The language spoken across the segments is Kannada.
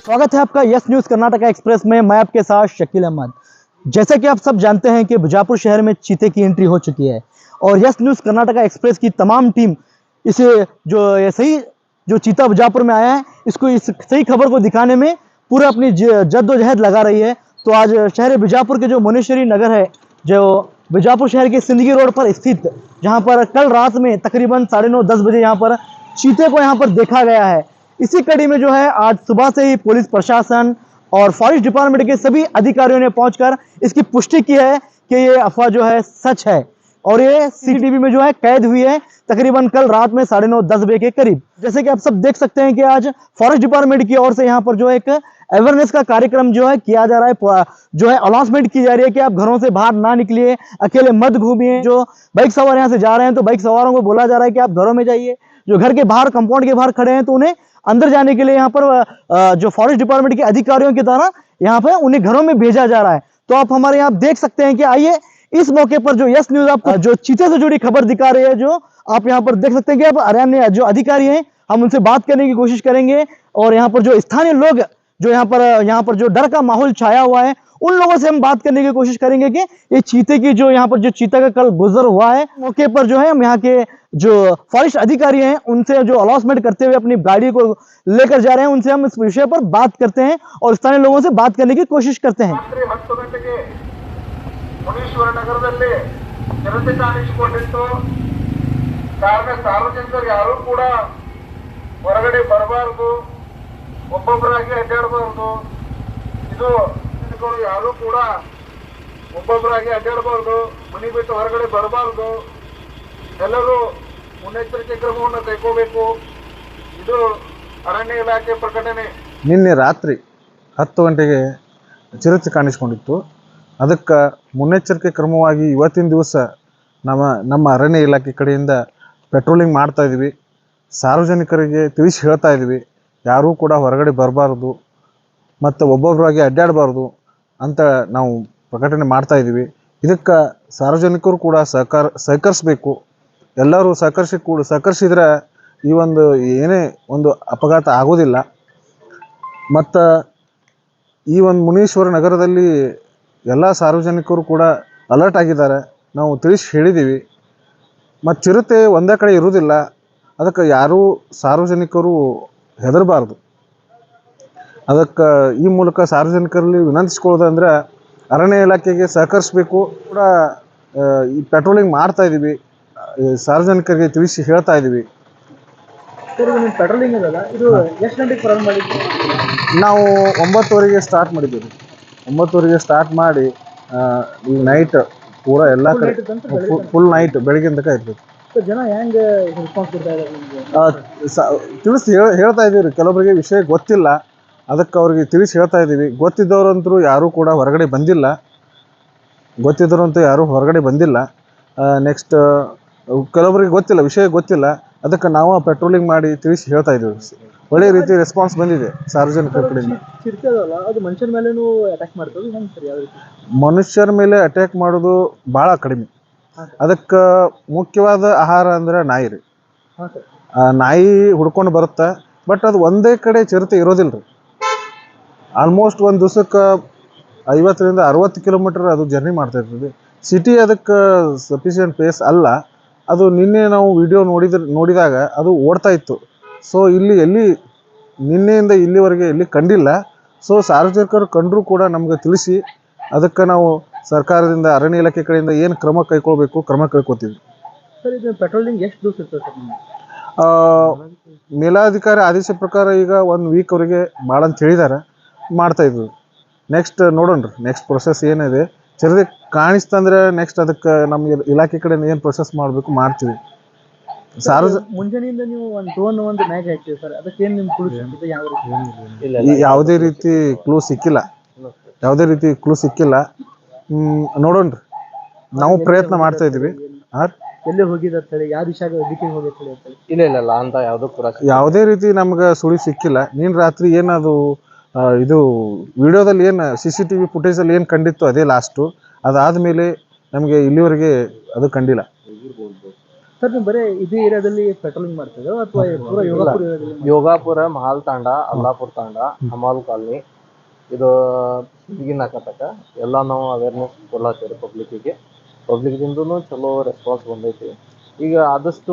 स्वागत है आपका यस न्यूज़ कर्नाटका एक्सप्रेस में। मैं आपके साथ शकील अहमद। जैसा कि आप सब जानते हैं कि बीजापुर शहर में चीते की एंट्री हो चुकी है और यस न्यूज़ कर्नाटका एक्सप्रेस की तमाम टीम इसे जो चीता बीजापुर में आया है इसको इस सही खबर को दिखाने में पूरा अपनी जद्दोजहद लगा रही है। तो आज शहर बीजापुर के जो मुनेश्वरी नगर है, जो बीजापुर शहर के सिंदगी रोड पर स्थित, जहाँ पर कल रात में तकरीबन 9:30-10 बजे यहाँ पर चीते को यहाँ पर देखा गया है। इसी कड़ी में जो है आज सुबह से ही पुलिस प्रशासन और फॉरेस्ट डिपार्टमेंट के सभी अधिकारियों ने पहुंचकर इसकी पुष्टि की है कि ये अफवाह जो है सच है और ये सीसीटीवी में जो है कैद हुई है तकरीबन कल रात में 9:30-10 बजे के करीब। जैसे कि आप सब देख सकते हैं कि आज फॉरेस्ट डिपार्टमेंट की ओर से यहाँ पर जो एक अवेयरनेस का कार्यक्रम जो है किया जा रहा है, जो है अनाउंसमेंट की जा रही है कि आप घरों से बाहर ना निकलिए, अकेले मत घूमिए। जो बाइक सवार यहाँ से जा रहे हैं तो बाइक सवारों को बोला जा रहा है कि आप घरों में जाइए। जो घर के बाहर कंपाउंड के बाहर खड़े हैं तो उन्हें अंदर जाने के लिए यहाँ पर जो फॉरेस्ट डिपार्टमेंट के अधिकारियों की तरह यहाँ पे उन्हें घरों में भेजा जा रहा है। तो आप हमारे यहाँ देख सकते हैं कि आइए इस मौके पर जो यस न्यूज़ आपको जो चीते से जुड़ी खबर दिखा रही है, जो आप यहाँ पर देख सकते हैं कि अब हरियाणा जो अधिकारी हैं हम उनसे बात करने की कोशिश करेंगे और यहाँ पर जो स्थानीय लोग जो यहाँ पर जो डर का माहौल छाया हुआ है उन लोगों से हम बात करने की कोशिश करेंगे कि ये चीते की जो यहाँ पर जो चीता का कल गुजर हुआ है मौके पर जो है हम यहाँ के जो फॉरेस्ट अधिकारी हैं उनसे जो अनाउंसमेंट करते हुए अपनी गाड़ी को लेकर जा रहे हैं, उनसे हम इस विषय पर बात करते हैं और स्थानीय लोगों से बात करने की कोशिश करते हैं। ಮುನೀಶ್ವರ ನಗರದಲ್ಲಿ ಜನತೆ ಕಾಣಿಸಿಕೊಂಡಿತ್ತು. ಕಾರಣ ಸಾರ್ವಜನಿಕರು ಯಾರು ಕೂಡ ಹೊರಗಡೆ ಬರಬಾರದು, ಒಬ್ಬೊಬ್ಬರಾಗಿ ಅಡ್ಡಾಡಬಾರದು. ಇದು ಯಾರು ಕೂಡ ಒಬ್ಬೊಬ್ಬರಾಗಿ ಅಡ್ಡಾಡಬಾರದು, ಮನೆ ಬಿಟ್ಟು ಹೊರಗಡೆ ಬರಬಾರದು. ಎಲ್ಲರೂ ಮುನ್ನೆಚ್ಚರಿಕೆ ಕ್ರಮವನ್ನು ಕೈಗೊಳ್ಳಬೇಕು. ಇದು ಅರಣ್ಯ ಇಲಾಖೆ ಪ್ರಕಟಣೆ. ನಿನ್ನೆ ರಾತ್ರಿ 10 ಗಂಟೆಗೆ ಚಿರತೆ ಕಾಣಿಸಿಕೊಂಡಿತ್ತು. ಅದಕ್ಕೆ ಮುನ್ನೆಚ್ಚರಿಕೆ ಕ್ರಮವಾಗಿ ಇವತ್ತಿನ ದಿವಸ ನಮ್ಮ ಅರಣ್ಯ ಇಲಾಖೆ ಕಡೆಯಿಂದ ಪೆಟ್ರೋಲಿಂಗ್ ಮಾಡ್ತಾ ಇದ್ದೀವಿ. ಸಾರ್ವಜನಿಕರಿಗೆ ತಿಳಿಸಿ ಹೇಳ್ತಾ ಇದ್ದೀವಿ, ಯಾರೂ ಕೂಡ ಹೊರಗಡೆ ಬರಬಾರ್ದು ಮತ್ತು ಒಬ್ಬೊಬ್ಬರಾಗಿ ಅಡ್ಡಾಡಬಾರ್ದು ಅಂತ ನಾವು ಪ್ರಕಟಣೆ ಮಾಡ್ತಾ ಇದ್ದೀವಿ. ಇದಕ್ಕೆ ಸಾರ್ವಜನಿಕರು ಕೂಡ ಸಹಕರಿಸಬೇಕು. ಎಲ್ಲರೂ ಸಹಕರಿಸಿದ್ರೆ ಈ ಒಂದು ಏನೇ ಒಂದು ಅಪಘಾತ ಆಗೋದಿಲ್ಲ. ಮತ್ತು ಈ ಒಂದು ಮುನೀಶ್ವರ ನಗರದಲ್ಲಿ ಎಲ್ಲ ಸಾರ್ವಜನಿಕರು ಕೂಡ ಅಲರ್ಟ್ ಆಗಿದ್ದಾರೆ. ನಾವು ತಿಳಿಸಿ ಹೇಳಿದ್ದೀವಿ. ಮತ್ತು ಚಿರತೆ ಒಂದೇ ಕಡೆ ಇರುವುದಿಲ್ಲ, ಅದಕ್ಕೆ ಯಾರೂ ಸಾರ್ವಜನಿಕರು ಹೆದರಬಾರ್ದು. ಅದಕ್ಕೆ ಈ ಮೂಲಕ ಸಾರ್ವಜನಿಕರಲ್ಲಿ ವಿನಂತಿಸ್ಕೊಳ್ಳೋದಂದ್ರೆ ಅರಣ್ಯ ಇಲಾಖೆಗೆ ಸಹಕರಿಸಬೇಕು. ಕೂಡ ಈ ಪೆಟ್ರೋಲಿಂಗ್ ಮಾಡ್ತಾ ಇದ್ದೀವಿ, ಸಾರ್ವಜನಿಕರಿಗೆ ತಿಳಿಸಿ ಹೇಳ್ತಾ ಇದ್ದೀವಿ. ಪೆಟ್ರೋಲಿಂಗ್ ಇದಲ್ಲ, ಇದು ಎಷ್ಟು ಗಂಟೆಗೆ ಪ್ರಾರಂಭ ಮಾಡಿದ್ವಿ? ನಾವು 9:30ಗೆ ಸ್ಟಾರ್ಟ್ ಮಾಡಿದ್ದೀವಿ. 9:30ಗೆ ಸ್ಟಾರ್ಟ್ ಮಾಡಿ ಈ ನೈಟ್ ಪೂರ ಎಲ್ಲ ಕಡೆ ಫುಲ್ ನೈಟ್ ಬೆಳಗಿನ ತನಕ ಇರ್ತದೆ. ಜನ ಹೆಂಗೆ ರೆಸ್ಪಾನ್ಸ್ ಕೊಡ್ತಾ ಇದ್ದಾರೆ? ತಿಳಿಸಿ ಹೇಳ್ತಾ ಇದ್ದೀವಿ. ಕೆಲವೊಬ್ಬರಿಗೆ ವಿಷಯ ಗೊತ್ತಿಲ್ಲ, ಅದಕ್ಕೆ ಅವ್ರಿಗೆ ತಿಳಿಸಿ ಹೇಳ್ತಾ ಇದ್ದೀವಿ. ಗೊತ್ತಿದ್ದವರಂತರೂ ಯಾರೂ ಕೂಡ ಹೊರಗಡೆ ಬಂದಿಲ್ಲ. ನೆಕ್ಸ್ಟ್ ಕೆಲವೊಬ್ಬರಿಗೆ ಗೊತ್ತಿಲ್ಲ, ವಿಷಯ ಗೊತ್ತಿಲ್ಲ, ಅದಕ್ಕೆ ನಾವು ಪೆಟ್ರೋಲಿಂಗ್ ಮಾಡಿ ತಿಳಿಸಿ ಹೇಳ್ತಾ ಇದ್ದೀವಿ. ಒಳ್ಳೆ ರೀತಿ ರೆಸ್ಪಾನ್ಸ್ ಬಂದಿದೆ ಸಾರ್ವಜನಿಕರ ಕಡೆಯಿಂದ. ಅದು ಮನುಷ್ಯರ ಮೇಲೇನೂ ಅಟ್ಯಾಕ್ ಮಾಡ್ತದೆ? ಮನುಷ್ಯರ ಮೇಲೆ ಅಟ್ಯಾಕ್ ಮಾಡೋದು ಭಾಳ ಕಡಿಮೆ. ಅದಕ್ಕೆ ಮುಖ್ಯವಾದ ಆಹಾರ ಅಂದರೆ ನಾಯಿ ರೀ. ನಾಯಿ ಹುಡ್ಕೊಂಡು ಬರುತ್ತೆ, ಬಟ್ ಅದು ಒಂದೇ ಕಡೆ ಚಿರತೆ ಇರೋದಿಲ್ಲ ರೀ. ಆಲ್ಮೋಸ್ಟ್ ಒಂದು ದಿವಸಕ್ಕೆ 50-60 ಕಿಲೋಮೀಟರ್ ಅದು ಜರ್ನಿ ಮಾಡ್ತಾ ಇರ್ತದೆ. ಸಿಟಿ ಅದಕ್ಕೆ ಸಫಿಷಿಯೆಂಟ್ ಪ್ಲೇಸ್ ಅಲ್ಲ. ಅದು ನಿನ್ನೆ ನಾವು ವಿಡಿಯೋ ನೋಡಿದಾಗ ಅದು ಓಡ್ತಾ ಇತ್ತು. ಸೊ ಎಲ್ಲಿ ನಿನ್ನೆಯಿಂದ ಇಲ್ಲಿವರೆಗೆ ಎಲ್ಲಿ ಕಂಡಿಲ್ಲ. ಸೊ ಸಾರ್ವಜನಿಕರು ಕಂಡರೂ ಕೂಡ ನಮ್ಗೆ ತಿಳಿಸಿ, ಅದಕ್ಕೆ ನಾವು ಸರ್ಕಾರದಿಂದ ಅರಣ್ಯ ಇಲಾಖೆ ಕಡೆಯಿಂದ ಏನು ಕ್ರಮ ಕೈಗೊಳ್ಳಬೇಕು ಕ್ರಮ ಕೈಗೊಳ್ತೀವಿ. ಸರ್, ಇದು ಪೆಟ್ರೋಲಿಂಗ್ ಎಷ್ಟು ದಿವಸ ಇರ್ತದೆ ಸರ್? ಮೇಲಾಧಿಕಾರಿ ಆದೇಶ ಪ್ರಕಾರ ಈಗ 1 ವೀಕ್ವರೆಗೆ ಭಾಳ ಅಂತ ಹೇಳಿದ್ದಾರೆ, ಮಾಡ್ತಾಯಿದ್ವಿ. ನೆಕ್ಸ್ಟ್ ನೋಡೋಣ, ನೆಕ್ಸ್ಟ್ ಪ್ರೊಸೆಸ್ ಏನಿದೆ. ಚಿರತೆ ಕಾಣಿಸ್ತಂದ್ರೆ ನೆಕ್ಸ್ಟ್ ಅದಕ್ಕೆ ನಮಗೆ ಇಲಾಖೆ ಕಡೆಯಿಂದ ಏನು ಪ್ರೊಸೆಸ್ ಮಾಡಬೇಕು ಮಾಡ್ತೀವಿ. ಮುಂಜಾನೆಯಿಂದ ನೀವು ಒಂದು ಡ್ರೋನ್ ಮ್ಯಾಚ್ ಹಾಕ್ತೀವಿ ಸರ್, ಅದಕ್ಕೆ ಏನು ನಿಮ್ಮ ಕ್ಲೂ ಸಿಕ್ಕಿದೆ? ಯಾವುದೇ ರೀತಿ ಕ್ಲೂ ಸಿಕ್ಕಿಲ್ಲ. ನೋಡೋಣ, ನಾವು ಪ್ರಯತ್ನ ಮಾಡ್ತಾ ಇದ್ದೀವಿ. ಎಲ್ಲಿ ಹೋಗಿದ್ದಾರೆ ಹೇಳಿ, ಯಾವ ದಿಕ್ಕಿಗೆ ಹೋಗಿರ್ತೀವಿ ಅಂತ? ಇಲ್ಲ ಅಂತ ಯಾವುದೇ ರೀತಿ ನಮ್ಗೆ ಸುಳಿ ಸಿಕ್ಕಿಲ್ಲ. ನೀನು ರಾತ್ರಿ ಏನದು ಇದು ವಿಡಿಯೋದಲ್ಲಿ ಏನು CCTV ಫುಟೇಜಲ್ಲಿ ಏನು ಕಂಡಿತ್ತು ಅದೇ ಲಾಸ್ಟು. ಅದಾದಮೇಲೆ ನಮಗೆ ಇಲ್ಲಿವರೆಗೆ ಅದು ಕಂಡಿಲ್ಲ. ಸರ್ ನೀವು ಬರೀ ಇದೇ ಏರಿಯಾದಲ್ಲಿ ಪೆಟ್ರೋಲಿಂಗ್ ಮಾಡ್ತಿದ್ರು ಅಥವಾ ಪೂರ ಯೋಗಾಪುರ ಏರಿಯಾದಲ್ಲಿ ಯೋಗಾಪುರ, ಮಹಾಲ್ ತಾಂಡ, ಅಲ್ಲಾಪುರ ತಾಂಡ, ಹಮಾಲ್ ಕಾಲನಿ, ಇದು ಈಗಿನ ತನಕ ಎಲ್ಲ ನಾವು ಅವೇರ್ನೆಸ್ ಕೊಡ್ಲಾತೀವಿ ಪಬ್ಲಿಕ್ದಿಂದೂ ಚಲೋ ರೆಸ್ಪಾನ್ಸ್ ಬಂದೈತಿ. ಈಗ ಆದಷ್ಟು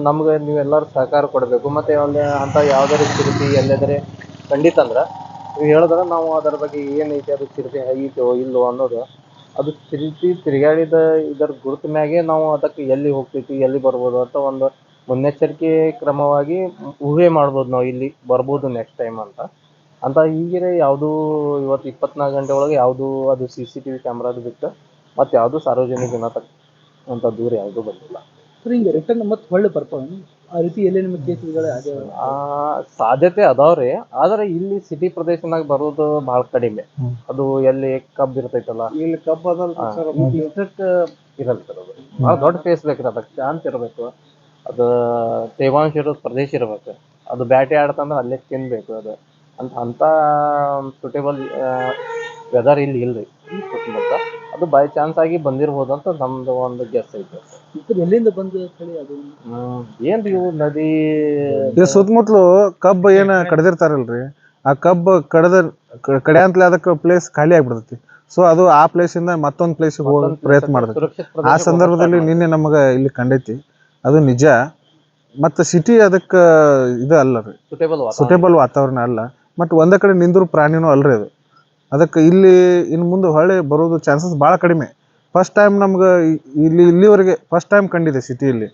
ನಮ್ಗೆ ನೀವೆಲ್ಲರೂ ಸಹಕಾರ ಕೊಡಬೇಕು. ಮತ್ತು ಅಲ್ಲಿ ಅಂತ ಯಾವುದೇ ಚಿರತೆ ಎಲ್ಲೆದರೆ ಖಂಡಿತ ನೀವು ಹೇಳಿದ್ರೆ ನಾವು ಅದರ ಬಗ್ಗೆ ಏನೈತಿ, ಅದು ಚಿರತೆ ಐತೋ ಇಲ್ಲೋ ಅನ್ನೋದು, ಅದು ಚಿರತೆ ತಿರುಗಾಡಿದ ಇದರ ಗುರುತು ಮ್ಯಾಗೆ ನಾವು ಅದಕ್ಕೆ ಎಲ್ಲಿ ಹೋಗ್ತೈತಿ, ಎಲ್ಲಿ ಬರ್ಬೋದು ಅಂತ ಒಂದು ಮುನ್ನೆಚ್ಚರಿಕೆ ಕ್ರಮವಾಗಿ ಊಹೆ ಮಾಡ್ಬೋದು, ನಾವು ಇಲ್ಲಿ ಬರ್ಬೋದು ನೆಕ್ಸ್ಟ್ ಟೈಮ್ ಅಂತ ಈಗಿನ ಯಾವುದೂ ಇವತ್ತು 24 ಗಂಟೆ ಒಳಗೆ ಯಾವುದೂ ಅದು CCTV ಕ್ಯಾಮ್ರಾದು ಬಿಟ್ಟು ಮತ್ತು ಯಾವುದೂ ಸಾರ್ವಜನಿಕ ಅಂತ ದೂರ ಯಾವುದೂ ಬಂದಿಲ್ಲ. ಸರ್ ಹಿಂಗೆ ರಿಟರ್ನ್ ಮತ್ತೆ ಹೊಳ್ಳಿ ಬರ್ತಾವೆ ಆ ರೀತಿ ಎಲ್ಲೇ ನಿಮ್ಮ ಕೇಸ್ಗಳು ಸಾಧ್ಯತೆ ಅದಾವ್ರಿ. ಆದರೆ ಇಲ್ಲಿ ಸಿಟಿ ಪ್ರದೇಶನಾಗ ಬರೋದು ಭಾಳ ಕಡಿಮೆ. ಅದು ಎಲ್ಲಿ ಕಬ್ಬು ಇರ್ತೈತಲ್ಲ, ಇಲ್ಲಿ ಕಬ್ಬು ಇಷ್ಟಕ್ಕೆ ಇರಲ್ಲ ಸರ್. ಅದು ಭಾಳ ದೊಡ್ಡ ಫೇಸ್ ಬೇಕ್ರಿ, ಅದಕ್ಕೆ ಶಾಂತ ಇರಬೇಕು, ಅದು ತೇವಾಂಶ ಇರೋ ಪ್ರದೇಶ ಇರಬೇಕು, ಅದು ಬ್ಯಾಟೆ ಆಡ್ತಂದ್ರೆ ಅಲ್ಲೇ ತಿನ್ಬೇಕು. ಅದು ಅಂತ ಸೂಟೇಬಲ್ ವೆದರ್ ಇಲ್ಲಿ ಇಲ್ರಿ ಈ ಸುತ್ತಮುತ್ತ. ಅದು ಬೈ ಚಾನ್ಸ್ ಆಗಿ ಬಂದಿರ್ಬೋದು ಅಂತ ನಮ್ದು ಒಂದು ಗೆಸ್ ಐತೆ. ಎಲ್ಲಿಂದ ಬಂದು ಅದು ಏನ್ರಿ ಇವು ನದಿ ಸುತ್ತಮುತ್ತಲು ಕಬ್ಬು ಏನ ಕಡ್ದಿರ್ತಾರಲ್ರಿ, ಆ ಕಬ್ಬು ಕಡೆ ಅಂತಲೇ ಅದಕ್ಕೆ ಪ್ಲೇಸ್ ಖಾಲಿ ಆಗ್ಬಿಡ್ತೈತಿ. ಸೊ ಅದು ಆ ಪ್ಲೇಸ್ ಇಂದ ಮತ್ತೊಂದು ಪ್ಲೇಸಿಗೆ ಹೋಗೋ ಪ್ರಯತ್ನ ಮಾಡ್ತೈತಿ. ಆ ಸಂದರ್ಭದಲ್ಲಿ ನಿನ್ನೆ ನಮಗ ಇಲ್ಲಿ ಕಂಡೈತಿ, ಅದು ನಿಜ. ಮತ್ತು ಸಿಟಿ ಅದಕ್ಕೆ ಇದು ಅಲ್ಲ ರೀ, ಸುಟೇಬಲ್ ವಾತಾವರಣ ಅಲ್ಲ. ಮತ್ತು ಒಂದೇ ಕಡೆ ನಿಂದ್ರು ಪ್ರಾಣಿನೂ ಅಲ್ರಿ ಅದು. ಅದಕ್ಕೆ ಇಲ್ಲಿ ಇನ್ನು ಮುಂದೆ ಹೊಳೆ ಬರೋದು ಚಾನ್ಸಸ್ ಭಾಳ ಕಡಿಮೆ. ಫಸ್ಟ್ ಟೈಮ್ ನಮ್ಗೆ ಇಲ್ಲಿವರೆಗೆ ಫಸ್ಟ್ ಟೈಮ್ ಕಂಡಿದೆ ಸಿಟಿಯಲ್ಲಿ.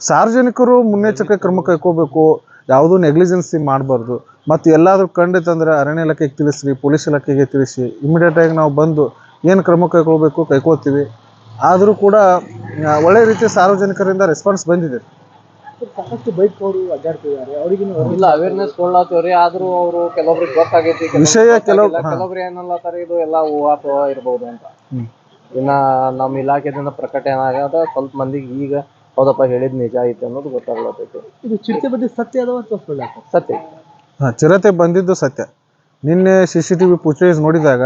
ಸಾರ್ವಜನಿಕರು ಮುನ್ನೆಚ್ಚರಿಕೆ ಕ್ರಮ ಕೈಕೋಬೇಕು, ಯಾವುದೂ ನೆಗ್ಲಿಜೆನ್ಸಿ ಮಾಡಬಾರ್ದು. ಮತ್ತು ಎಲ್ಲಾದರೂ ಕಂಡಿತ್ತಂದ್ರೆ ಅರಣ್ಯ ಇಲಾಖೆಗೆ ತಿಳಿಸ್ರಿ, ಪೊಲೀಸ್ ಇಲಾಖೆಗೆ ತಿಳಿಸಿ, ಇಮಿಡಿಯೇಟಾಗಿ ನಾವು ಬಂದು ಏನು ಕ್ರಮ ಕೈಕೋತೀವಿ. ಆದರೂ ಕೂಡ ಒಳ್ಳೆ ರೀತಿಯ ಸಾರ್ವಜನಿಕರಿಂದ ರೆಸ್ಪಾನ್ಸ್ ಬಂದಿದೆ. ಸಾಕಷ್ಟು ಬೈಕ್ ಅವರು ಅಡ್ಡಾಡ್ತಿದ್ದಾರೆ, ಅವರಿಗೆ ಇಲ್ಲ ಅವೇರ್ನೆಸ್ ಕೊಡ್ಲಾತೀವ್ರಿ. ಆದ್ರೂ ಅವರು ಕೆಲವೊಬ್ರಿಗೆ ಗೊತ್ತಾಗೈತಿ, ವಿಷಯ ಕೆಲವೊಬ್ರು ಏನಲ್ಲತ್ತಾರ ಇದು ಎಲ್ಲ ಊಹಾಪೋಹ ಇರ್ಬೋದು ಅಂತ. ಇನ್ನ ನಮ್ಮ ಇಲಾಖೆದಿಂದ ಪ್ರಕಟಣೆ ಆಗದ ಸ್ವಲ್ಪ ಮಂದಿಗೆ ಈಗ ಹೌದಪ್ಪ ಹೇಳಿದ್ ನಿಜ ಐತೆ ಅನ್ನೋದು ಗೊತ್ತಾಗ್ಲತ್ತೈತಿ. ಇದು ಚಿರತೆ ಬಗ್ಗೆ ಸತ್ಯ ಅದಾವ ಅಥವಾ ಸುಳ್ಳು? ಸತ್ಯ. ಚಿರತೆ ಬಂದಿದ್ದು ಸತ್ಯ. ನಿನ್ನೆ CCTV ಫುಟೇಜ್ ನೋಡಿದಾಗ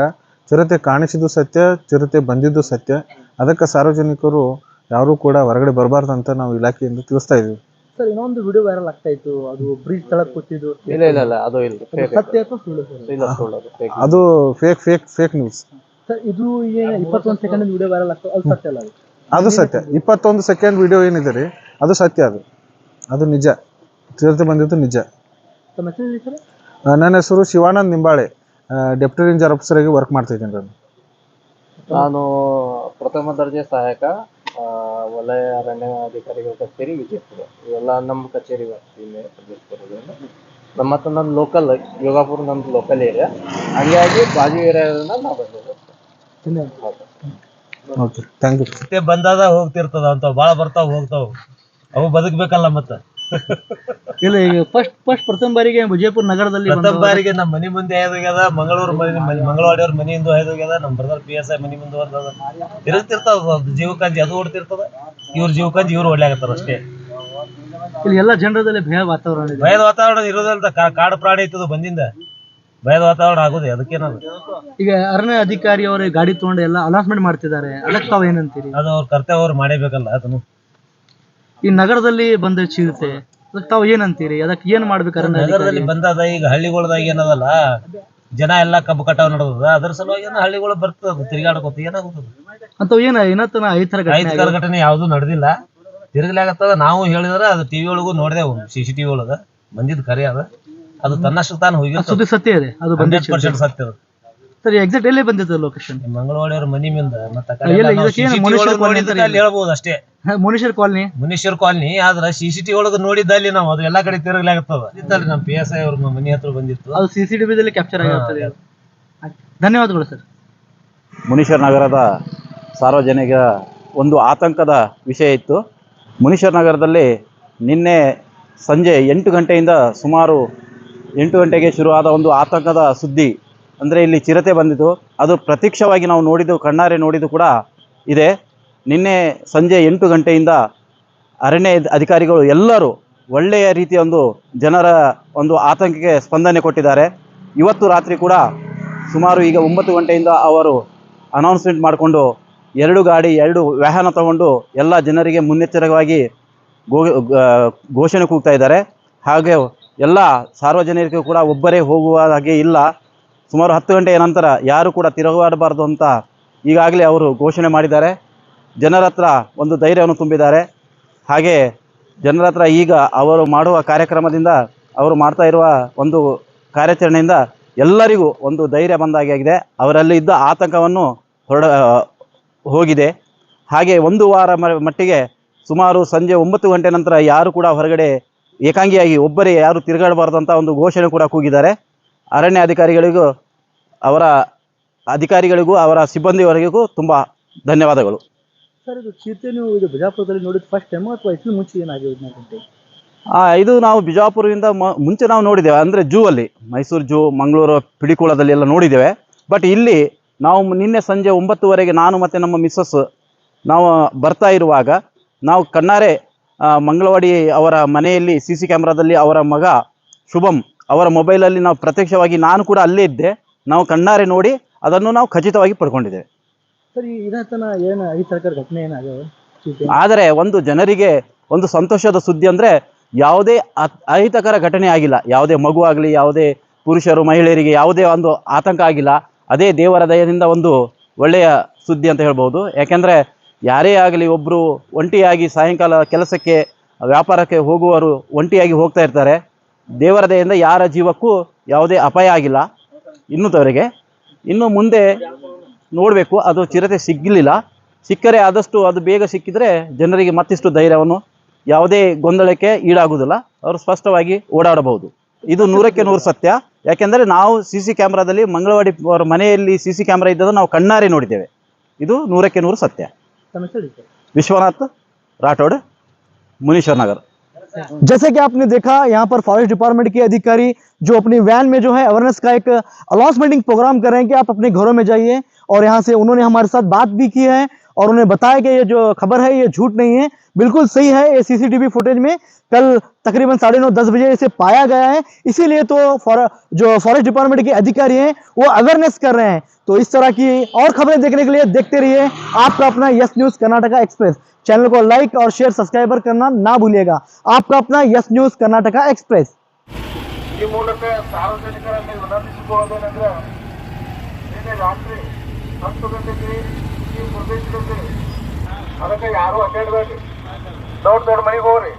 ಚಿರತೆ ಕಾಣಿಸಿದ್ದು ಸತ್ಯ, ಚಿರತೆ ಬಂದಿದ್ದು ಸತ್ಯ. ಅದಕ್ಕೆ ಸಾರ್ವಜನಿಕರು ಯಾರು ಕೂಡ ಹೊರಗಡೆ ಬರಬಾರ್ದು ಅಂತ ನಾವು ಇಲಾಖೆಯಿಂದ ತಿಳಿಸ್ತಾ ಇದೀವಿ. ಸರ್ ಇನ್ನೊಂದು ವಿಡಿಯೋ ವೈರಲ್ ಆಗ್ತಾ ಇತ್ತು, ಅದು ಬ್ರಿಡ್ಜ್ ತಳಕ್ ಕೂತಿದ್ದು. ಇಲ್ಲ ಅದು ಇಲ್ಲ, ಸತ್ಯ ಅಥವಾ ಸುಳ್ಳು? ಅದು ಫೇಕ್ ನ್ಯೂಸ್. ಸರ್ ಇದು ಏನು 21 ಸೆಕೆಂಡ್ ವಿಡಿಯೋ ವೈರಲ್ ಆಗ್ತದೆ, ಅದು ಸತ್ಯ ಅಲ್ಲ? ಅದು ಸತ್ಯ. 21 ಸೆಕೆಂಡ್ ವಿಡಿಯೋ ಏನಿದೆ ರೀ, ಅದು ಸತ್ಯ. ಅದು ನಿಜ, ಚಿರತೆ ಬಂದಿದ್ದು ನಿಜ. ನನ್ನ ಹೆಸರು ಶಿವಾನಂದ್ ನಿಂಬಾಳೆ, ಡೆಪ್ಯೂಟಿ ರೇಂಜರ್ ಆಫೀಸರ್ ಆಗಿ ವರ್ಕ್ ಮಾಡ್ತಾ ಇದ್ದೀನಿ. ನಾನು ಪ್ರಥಮ ದರ್ಜೆ ಸಹಾಯಕ ವಲಯ ಅರಣ್ಯಾಧಿಕಾರಿಗಳ ಕಚೇರಿ ವಿಜಯಪುರ. ಇವೆಲ್ಲ ನಮ್ಮ ಕಚೇರಿ ನಮ್ಮ ಲೋಕಲ್ ಯೋಗಾಪುರ ನಮ್ದು ಲೋಕಲ್ ಏರಿಯಾ. ಹಂಗಾಗಿ ಬಾಜು ಏರಿಯಾದಿಂದ ನಾವು ಬಂದಿದ್ದೇವೆ. Okay, thank you. ಬಂದಾದ ಹೋಗ್ತಿರ್ತದ ಅಂತ ಭಾಳ ಬರ್ತಾವ ಹೋಗ್ತಾವ, ಅವು ಬದುಕಬೇಕಲ್ಲ ಮತ್ತೆ. ಇಲ್ಲ ಈಗ ಪ್ರಥಮ ಬಾರಿಗೆ ವಿಜಯಪುರ ನಗರದಲ್ಲಿ ಪ್ರಥಮ ಬಾರಿಗೆ ನಮ್ಮ ಮನೆ ಮುಂದೆ ಹೋಗ್ಯದ, ಮಂಗಳವಾಡಿಯವ್ರ ಮನೆಯಿಂದ ಹೋಗ್ಯದ, ನಮ್ಮ ಬ್ರದರ್ PSI ಮನೆ ಮುಂದೆ ತಿರುಗ್ತಿರ್ತಾವ. ಜೀವಕ್ಕಂಜಿ ಅದು ಓಡ್ತಿರ್ತದ, ಇವ್ರ ಜೀವಕ್ಕಂಜಿ ಇವ್ರು ಓಡ್ಲಾಗತ್ತಾರ ಅಷ್ಟೇ. ಇಲ್ಲಿ ಎಲ್ಲ ಜನರದಲ್ಲಿ ಭಯದ ವಾತಾವರಣ ಇರೋದಲ್ದ, ಕಾಡು ಪ್ರಾಣಿ ಇತ್ತದ ಬಂದಿಂದ ಭಯದ ವಾತಾವರಣ ಆಗುದೇ. ಅದಕ್ಕೇನದು ಈಗ ಅರಣ್ಯ ಅಧಿಕಾರಿ ಅವರ ಗಾಡಿ ತಗೊಂಡು ಎಲ್ಲ ಅನೌನ್ಸ್ಮೆಂಟ್ ಮಾಡ್ತಿದ್ದಾರೆ, ಅದಕ್ಕೆ ತಾವು ಏನಂತೀರಿ? ಅದು ಅವ್ರ ಕರ್ತವ್ಯ ಅವ್ರು ಮಾಡೇಬೇಕಲ್ಲ. ಅದನ್ನು ಈ ನಗರದಲ್ಲಿ ಬಂದ ಚಿರತೆ, ಅದಕ್ಕೆ ತಾವು ಏನಂತೀರಿ? ಅದಕ್ಕೆ ಏನ್ ಮಾಡ್ಬೇಕು? ನಗರದಲ್ಲಿ ಬಂದದ. ಈಗ ಹಳ್ಳಿಗಳದಾಗ ಏನದಲ್ಲ, ಜನ ಎಲ್ಲಾ ಕಬ್ಬು ಕಟಾವ್ ನಡೆದದ, ಅದ್ರ ಸಲುವಾಗಿ ಹಳ್ಳಿಗಳು ಬರ್ತದ ತಿರುಗಾಡ್ಕೋತ ಏನಾಗುತ್ತದೆ ಅಂತ. ಏನತನ ಐತರ ಘಟನೆ ಯಾವ್ದು ನಡೆದಿಲ್ಲ, ತಿರುಗಲಾಗತ್ತದ. ನಾವು ಹೇಳಿದ್ರೆ ಅದು TV ಒಳಗೂ ನೋಡಿದೆವು, CCTV ಒಳಗ ಬಂದಿದ್ ಖರೆ ಅದ. ಅದು ತನ್ನಷ್ಟು ತಾನು ಹೋಗಿ ಸುದ್ದಿ ಸತ್ಯ ಇದೆ, ಅದು 100% ಸತ್ಯ ಅದ. ಸರಿ, ಎಕ್ಸಾಕ್ಟ್ ಎಲ್ಲಿ ಬಂದಿತ್ತು ಲೊಕೇಶನ್? ಮಂಗಳವಾಡಿಯವ್ರ ಮನಿ ಮುಂದ. ಹೇಳ್ಬೋದು ಅಷ್ಟೇ, ಮುನೀಶ್ವರ್ ಕಾಲನಿ. ಆದ್ರ CCTV ಒಳಗ ನೋಡಿದ್ದಲ್ಲಿ ನಾವು ಅದು ಎಲ್ಲಾ ಕಡೆ ತಿರುಗಲಾಗತ್ತದ. ಇತ್ತಲ್ರಿ ನಮ್ಮ PSI ಅವ್ರ ಮನಿ ಹತ್ರ ಬಂದಿತ್ತು, ಅದು CCTV ಕ್ಯಾಪ್ಚರ್ ಆಗಿರ್ತದೆ. ಧನ್ಯವಾದಗಳು ಸರ್. ಮುನೀಶ್ವರ ನಗರದ ಸಾರ್ವಜನಿಕ ಒಂದು ಆತಂಕದ ವಿಷಯ ಇತ್ತು. ಮುನೀಶ್ವರ ನಗರದಲ್ಲಿ ನಿನ್ನೆ ಸಂಜೆ 8 ಗಂಟೆಯಿಂದ ಸುಮಾರು 8 ಗಂಟೆಗೆ ಶುರುವಾದ ಒಂದು ಆತಂಕದ ಸುದ್ದಿ. ಅಂದರೆ ಇಲ್ಲಿ ಚಿರತೆ ಬಂದಿದ್ದು, ಅದು ಪ್ರತ್ಯಕ್ಷವಾಗಿ ನಾವು ನೋಡಿದ್ದು, ಕಣ್ಣಾರೆ ನೋಡಿದ್ದು ಕೂಡ ಇದೆ. ನಿನ್ನೆ ಸಂಜೆ 8 ಗಂಟೆಯಿಂದ ಅರಣ್ಯ ಅಧಿಕಾರಿಗಳು ಎಲ್ಲರೂ ಒಳ್ಳೆಯ ರೀತಿಯ ಒಂದು ಜನರ ಒಂದು ಆತಂಕಕ್ಕೆ ಸ್ಪಂದನೆ ಕೊಟ್ಟಿದ್ದಾರೆ. ಇವತ್ತು ರಾತ್ರಿ ಕೂಡ ಸುಮಾರು ಈಗ 9 ಗಂಟೆಯಿಂದ ಅವರು ಅನೌನ್ಸ್ಮೆಂಟ್ ಮಾಡಿಕೊಂಡು 2 ಗಾಡಿ 2 ವಾಹನ ತಗೊಂಡು ಎಲ್ಲ ಜನರಿಗೆ ಮುನ್ನೆಚ್ಚರಿಕವಾಗಿ ಘೋಷಣೆ ಕೂಗ್ತಾ ಇದ್ದಾರೆ. ಹಾಗೆ ಎಲ್ಲ ಸಾರ್ವಜನಿಕರಿಗೂ ಕೂಡ ಒಬ್ಬರೇ ಹೋಗುವ ಹಾಗೆ ಇಲ್ಲ, ಸುಮಾರು 10 ಗಂಟೆಯ ನಂತರ ಯಾರು ಕೂಡ ತಿರುಗಾಡಬಾರ್ದು ಅಂತ ಈಗಾಗಲೇ ಅವರು ಘೋಷಣೆ ಮಾಡಿದ್ದಾರೆ. ಜನರ ಹತ್ರ ಒಂದು ಧೈರ್ಯವನ್ನು ತುಂಬಿದ್ದಾರೆ. ಹಾಗೆ ಜನರ ಹತ್ರ ಈಗ ಅವರು ಮಾಡುವ ಕಾರ್ಯಕ್ರಮದಿಂದ, ಅವರು ಮಾಡ್ತಾ ಇರುವ ಒಂದು ಕಾರ್ಯಾಚರಣೆಯಿಂದ ಎಲ್ಲರಿಗೂ ಒಂದು ಧೈರ್ಯ ಬಂದಾಗಿದೆ. ಅವರಲ್ಲಿ ಇದ್ದ ಆತಂಕವನ್ನು ಹೋಗಿದೆ. ಹಾಗೆ 1 ವಾರ ಮಟ್ಟಿಗೆ ಸುಮಾರು ಸಂಜೆ 9 ಗಂಟೆ ನಂತರ ಯಾರು ಕೂಡ ಹೊರಗಡೆ ಏಕಾಂಗಿಯಾಗಿ ಒಬ್ಬರೇ ಯಾರು ತಿರುಗಾಡಬಾರ್ದು ಅಂತ ಒಂದು ಘೋಷಣೆ ಕೂಡ ಕೂಗಿದ್ದಾರೆ. ಅರಣ್ಯ ಅಧಿಕಾರಿಗಳಿಗೂ ಅವರ ಸಿಬ್ಬಂದಿಯವರಿಗೂ ತುಂಬ ಧನ್ಯವಾದಗಳು. ಸರ್, ಇದು ಚೀತೆ ನೀವು ಇದು ಬಿಜಾಪುರದಲ್ಲಿ ನೋಡಿದ ಫಸ್ಟ್ ಟೈಮ್ ಅಥವಾ ಇದಕ್ಕೂ ಮುಂಚೆ ಏನಾಗಿದೆ? ಇದು ನಾವು ಬಿಜಾಪುರದಿಂದ ಮುಂಚೆ ನಾವು ನೋಡಿದ್ದೇವೆ, ಅಂದರೆ ಜೂ ಅಲ್ಲಿ, ಮೈಸೂರು ಜೂ, ಮಂಗಳೂರು ಪಿಡಿಕುಳದಲ್ಲಿ ಎಲ್ಲ ನೋಡಿದ್ದೇವೆ. ಬಟ್ ಇಲ್ಲಿ ನಾವು ನಿನ್ನೆ ಸಂಜೆ 9:30 ನಾನು ಮತ್ತು ನಮ್ಮ ಮಿಸ್ಸಸ್ ನಾವು ಬರ್ತಾ ಇರುವಾಗ ನಾವು ಕಣ್ಣಾರೆ ಮಂಗಳವಾಡಿ ಅವರ ಮನೆಯಲ್ಲಿ CC ಕ್ಯಾಮ್ರಾದಲ್ಲಿ ಅವರ ಮಗ ಶುಭಂ ಅವರ ಮೊಬೈಲಲ್ಲಿ ನಾವು ಪ್ರತ್ಯಕ್ಷವಾಗಿ, ನಾನು ಕೂಡ ಅಲ್ಲೇ ಇದ್ದೆ, ನಾವು ಕಣ್ಣಾರೆ ನೋಡಿ ಅದನ್ನು ನಾವು ಖಚಿತವಾಗಿ ಪಡ್ಕೊಂಡಿದ್ದೇವೆ. ಸರ್, ಏನು ಈ ಸರ್ಕಾರ ಘಟನೆ ಏನಾಗ್ಯಾವ? ಆದರೆ ಒಂದು ಜನರಿಗೆ ಒಂದು ಸಂತೋಷದ ಸುದ್ದಿ ಅಂದರೆ ಯಾವುದೇ ಅಹಿತಕರ ಘಟನೆ ಆಗಿಲ್ಲ. ಯಾವುದೇ ಮಗು ಆಗಲಿ, ಯಾವುದೇ ಪುರುಷರು ಮಹಿಳೆಯರಿಗೆ ಯಾವುದೇ ಒಂದು ಆತಂಕ ಆಗಿಲ್ಲ. ಅದೇ ದೇವರ ದಯದಿಂದ ಒಂದು ಒಳ್ಳೆಯ ಸುದ್ದಿ ಅಂತ ಹೇಳ್ಬೋದು. ಯಾಕೆಂದರೆ ಯಾರೇ ಆಗಲಿ ಒಬ್ಬರು ಒಂಟಿಯಾಗಿ ಸಾಯಂಕಾಲ ಕೆಲಸಕ್ಕೆ ವ್ಯಾಪಾರಕ್ಕೆ ಹೋಗುವವರು ಒಂಟಿಯಾಗಿ ಹೋಗ್ತಾ ಇರ್ತಾರೆ. ದೇವರ ದಯೆಯಿಂದ ಯಾರ ಜೀವಕ್ಕೂ ಯಾವುದೇ ಅಪಾಯ ಆಗಿಲ್ಲ ಇನ್ನೂವರೆಗೆ. ಇನ್ನು ಮುಂದೆ ನೋಡಬೇಕು, ಅದು ಚಿರತೆ ಸಿಗಲಿಲ್ಲ. ಸಿಕ್ಕರೆ ಆದಷ್ಟು ಅದು ಬೇಗ ಸಿಕ್ಕಿದರೆ ಜನರಿಗೆ ಮತ್ತಿಷ್ಟು ಧೈರ್ಯವನ್ನು, ಯಾವುದೇ ಗೊಂದಲಕ್ಕೆ ಈಡಾಗುವುದಿಲ್ಲ, ಅವರು ಸ್ಪಷ್ಟವಾಗಿ ಓಡಾಡಬಹುದು. ಇದು 100ಕ್ಕೆ 100 ಸತ್ಯ. ಯಾಕೆಂದರೆ ನಾವು CC ಕ್ಯಾಮ್ರಾದಲ್ಲಿ ಮಂಗಳವಾಡಿ ಅವರ ಮನೆಯಲ್ಲಿ CC ಕ್ಯಾಮ್ರಾ ಇದ್ದದ್ದು ನಾವು ಕಣ್ಣಾರೆ ನೋಡಿದ್ದೇವೆ. ಇದು 100ಕ್ಕೆ 100 ಸತ್ಯ. विश्वनाथ राठौड़, मुनीश्वर नगर। जैसे कि आपने देखा, यहाँ पर फॉरेस्ट डिपार्टमेंट के अधिकारी जो अपनी वैन में जो है अवेयरनेस का एक अनाउंसमेंट प्रोग्राम कर रहे हैं कि आप अपने घरों में जाइए, और यहाँ से उन्होंने हमारे साथ बात भी की है और उन्होंने बताया कि ये जो खबर है ये झूठ नहीं है, बिल्कुल सही है। ये CCTV फुटेज में कल तकरीबन 9:30-10 बजे इसे पाया गया है, इसीलिए तो जो फॉरेस्ट डिपार्टमेंट के अधिकारी हैं वो अवेयरनेस कर रहे हैं। तो इस तरह की और खबरें देखने के लिए देखते रहिए आपका अपना yes news Karnataka express. Channel को लाइक और शेयर सब्सक्राइबर करना ना भूलिएगा। आपका अपना यस न्यूज कर्नाटका एक्सप्रेस। ಈ ಮೂಲಕ ಸಾರ್ವಜನಿಕರಲ್ಲಿ ವಿನಂತಿಸಿಕೊಳ್ಳೋದೇನೆಂದ್ರೆ, ನಿನ್ನೆ ರಾತ್ರಿ 10 ಗಂಟೆಗೆ ಈ ಪ್ರದೇಶದಲ್ಲಿ ಅದಕ್ಕೆ ಯಾರು ಅಡ್ಡಾಡಬೇಡಿ, ದೊಡ್ಡ ದೊಡ್ಡ ಮನೆಗೆ ಹೋಗ್ರಿ.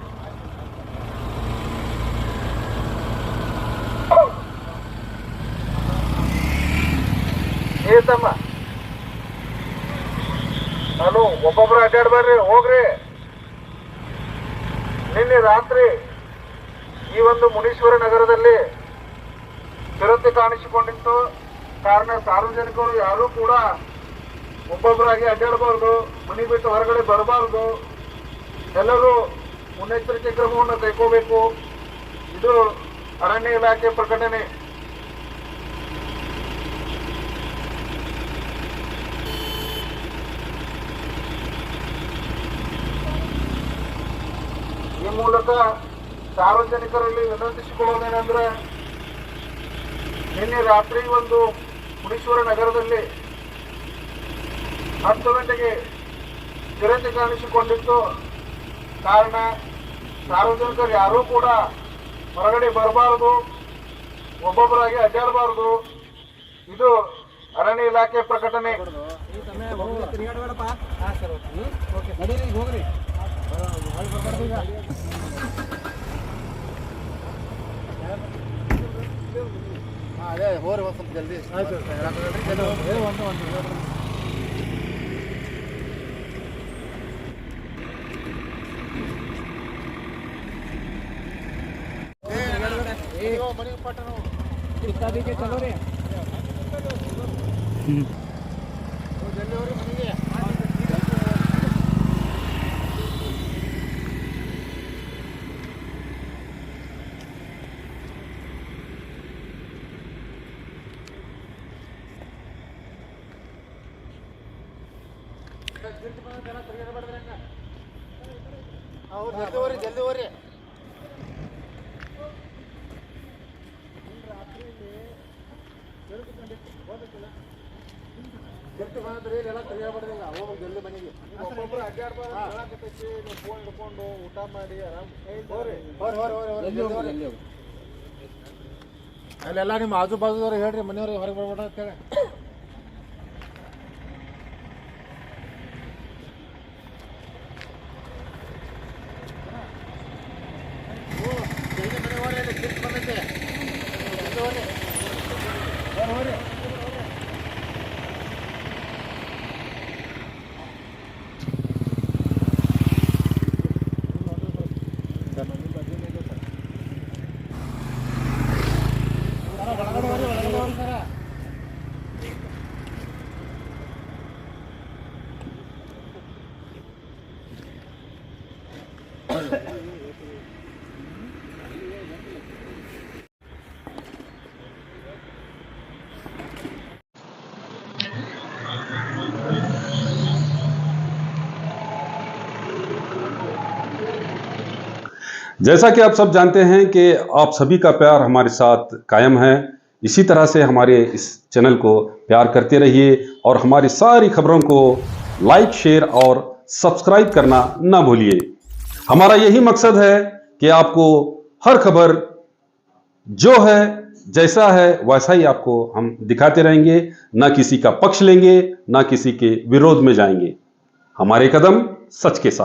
ಏತಮ್ಮ ನಾನು ಒಬ್ಬೊಬ್ರು ಅಡ್ಡಾಡ್ಬೇಡ್ರಿ, ಹೋಗ್ರಿ. ನಿನ್ನೆ ರಾತ್ರಿ ಈ ಒಂದು ಮುನೀಶ್ವರ ನಗರದಲ್ಲಿ ಚಿರತೆ ಕಾಣಿಸಿಕೊಂಡಿತ್ತು. ಕಾರಣ ಸಾರ್ವಜನಿಕರು ಯಾರೂ ಕೂಡ ಒಬ್ಬೊಬ್ಬರಾಗಿ ಅಡ್ಡಾಡಬಾರ್ದು, ಮನೆ ಬಿಟ್ಟು ಹೊರಗಡೆ ಬರಬಾರ್ದು, ಎಲ್ಲರೂ ಮುನ್ನೆಚ್ಚರಿಕೆ ಕ್ರಮವನ್ನು ಕೈಗೊಳ್ಳಬೇಕು. ಇದು ಅರಣ್ಯ ಇಲಾಖೆ ಪ್ರಕಟಣೆ. ಈ ಮೂಲಕ ಸಾರ್ವಜನಿಕರಲ್ಲಿ ವಿನಂತಿಸಿಕೊಳ್ಳೋದೇನೆಂದ್ರೆ, ನಿನ್ನೆ ರಾತ್ರಿ ಒಂದು ಮುನೀಶ್ವರ ನಗರದಲ್ಲಿ 10 ಗಂಟೆಗೆ ಚಿರತೆ ಕಾಣಿಸಿಕೊಂಡಿತ್ತು. ಕಾರಣ ಸಾರ್ವಜನಿಕರು ಯಾರೂ ಕೂಡ ಹೊರಗಡೆ ಬರಬಾರದು, ಒಬ್ಬೊಬ್ಬರಾಗಿ ಅಡ್ಡಾಡಬಾರದು. ಇದು ಅರಣ್ಯ ಇಲಾಖೆ ಪ್ರಕಟಣೆ. ಅದೇ ಹೋರಿ ಒಂದು ಸ್ವಲ್ಪ ಜಲ್ದಿ ಚಲೋ ರೀ. ಜಲ್ದಿ ಹೋರಿ ಮನೆಗೆ. ಜಲ್ದಿ ಹೋರಿ. ಕೆಟ್ಟ ಬಂದ್ರೆ ಎಲ್ಲ ತಿರುಗಾಡ್ಬಾರ್ದು ಈಗ ಹೋಗ್ಬೇಕು ಜಲ್ದಿ ಮನೆಗೆ ಒಬ್ಬೊಬ್ರು ಅಡ್ಡಾಡ್ಬಾರ್ದು ಹೇಳಕತ್ತೈತಿ, ನೀವು ಫೋನ್ ಹಿಡ್ಕೊಂಡು ಊಟ ಮಾಡಿ ಆರಾಮ್ ಹೋರಿ ಅಲ್ಲೆಲ್ಲ ನಿಮ್ಮ ಆಜು ಬಾಜುದವ್ರು ಹೇಳ್ರಿ ಮನೆಯವ್ರಿಗೆ ಹೊರಗೆ ಬರ್ಬೇಡ ಅಂತೇಳಿ. ಜಲ್ದಿ ಮನೆ ಹೋರಿ, ಅಲ್ಲಿ ಕಿರ್ಚ್ ಬಂದೈತೆ. ಜಲ್ದಿ ಹೋರಿ. ಹೋರಿ ಒಳಗಡೆ ಹೋರಿ ಸರ. जैसा कि आप सब जानते हैं कि आप सभी का प्यार हमारे साथ कायम है। इसी तरह से हमारे इस चैनल को प्यार करते रहिए और हमारी सारी खबरों को लाइक, शेयर और सब्सक्राइब करना ना भूलिए। हमारा यही मकसद है कि आपको हर खबर जो है, जैसा है वैसा ही आपको हम दिखाते रहेंगे, ना किसी का पक्ष लेंगे, ना किसी के विरोध में जाएंगे। हमारे कदम सच के साथ।